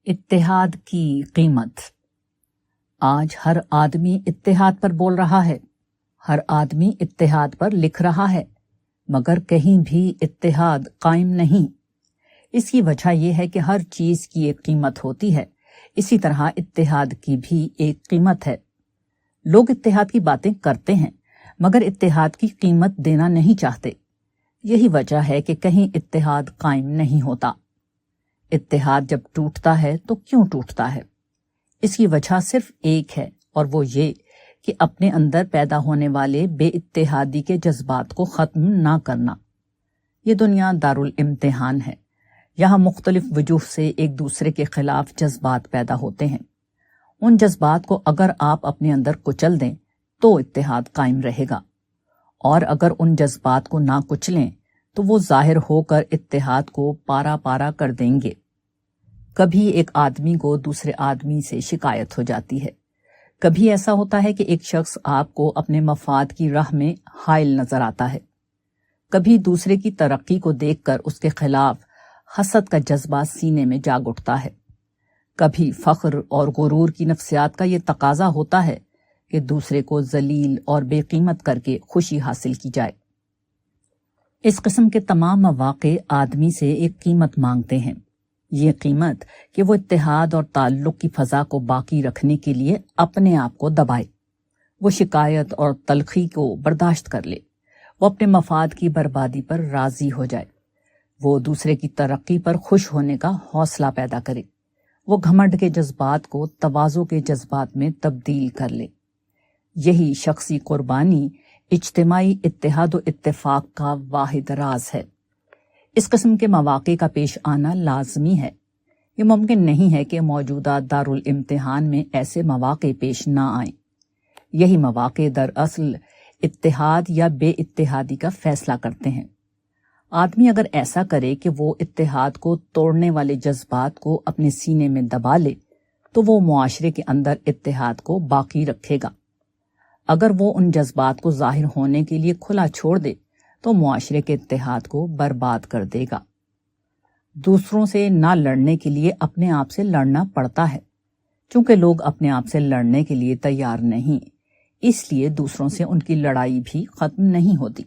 اتحاد کی قیمت۔ آج ہر آدمی اتحاد پر بول رہا ہے، ہر آدمی اتحاد پر لکھ رہا ہے، مگر کہیں بھی اتحاد قائم نہیں۔ اس کی وجہ یہ ہے کہ ہر چیز کی ایک قیمت ہوتی ہے، اسی طرح اتحاد کی بھی ایک قیمت ہے۔ لوگ اتحاد کی باتیں کرتے ہیں مگر اتحاد کی قیمت دینا نہیں چاہتے۔ یہی وجہ ہے کہ کہیں اتحاد قائم نہیں ہوتا۔ اتحاد جب ٹوٹتا ہے تو کیوں ٹوٹتا ہے؟ اس کی وجہ صرف ایک ہے، اور وہ یہ کہ اپنے اندر پیدا ہونے والے بے اتحادی کے جذبات کو ختم نہ کرنا۔ یہ دنیا دارالامتحان ہے، یہاں مختلف وجوہ سے ایک دوسرے کے خلاف جذبات پیدا ہوتے ہیں۔ ان جذبات کو اگر آپ اپنے اندر کچل دیں تو اتحاد قائم رہے گا، اور اگر ان جذبات کو نہ کچلیں تو وہ ظاہر ہو کر اتحاد کو پارا پارا کر دیں گے۔ کبھی ایک آدمی کو دوسرے آدمی سے شکایت ہو جاتی ہے، کبھی ایسا ہوتا ہے کہ ایک شخص آپ کو اپنے مفاد کی راہ میں حائل نظر آتا ہے، کبھی دوسرے کی ترقی کو دیکھ کر اس کے خلاف حسد کا جذبہ سینے میں جاگ اٹھتا ہے، کبھی فخر اور غرور کی نفسیات کا یہ تقاضا ہوتا ہے کہ دوسرے کو ذلیل اور بے قیمت کر کے خوشی حاصل کی جائے۔ اس قسم کے تمام مواقع آدمی سے ایک قیمت مانگتے ہیں، یہ قیمت کہ وہ اتحاد اور تعلق کی فضا کو باقی رکھنے کے لیے اپنے آپ کو دبائے، وہ شکایت اور تلخی کو برداشت کر لے، وہ اپنے مفاد کی بربادی پر راضی ہو جائے، وہ دوسرے کی ترقی پر خوش ہونے کا حوصلہ پیدا کرے، وہ گھمنڈ کے جذبات کو تواضع کے جذبات میں تبدیل کر لے۔ یہی شخصی قربانی اجتماعی اتحاد و اتفاق کا واحد راز ہے۔ اس قسم کے مواقع کا پیش آنا لازمی ہے۔ یہ ممکن نہیں ہے کہ موجودہ دارالامتحان میں ایسے مواقع پیش نہ آئیں۔ یہی مواقع دراصل اتحاد یا بے اتحادی کا فیصلہ کرتے ہیں۔ آدمی اگر ایسا کرے کہ وہ اتحاد کو توڑنے والے جذبات کو اپنے سینے میں دبا لے تو وہ معاشرے کے اندر اتحاد کو باقی رکھے گا۔ اگر وہ ان جذبات کو ظاہر ہونے کے لیے کھلا چھوڑ دے تو معاشرے کے اتحاد کو برباد کر دے گا۔ دوسروں سے نہ لڑنے کے لیے اپنے آپ سے لڑنا پڑتا ہے۔ چونکہ لوگ اپنے آپ سے لڑنے کے لیے تیار نہیں، اس لیے دوسروں سے ان کی لڑائی بھی ختم نہیں ہوتی۔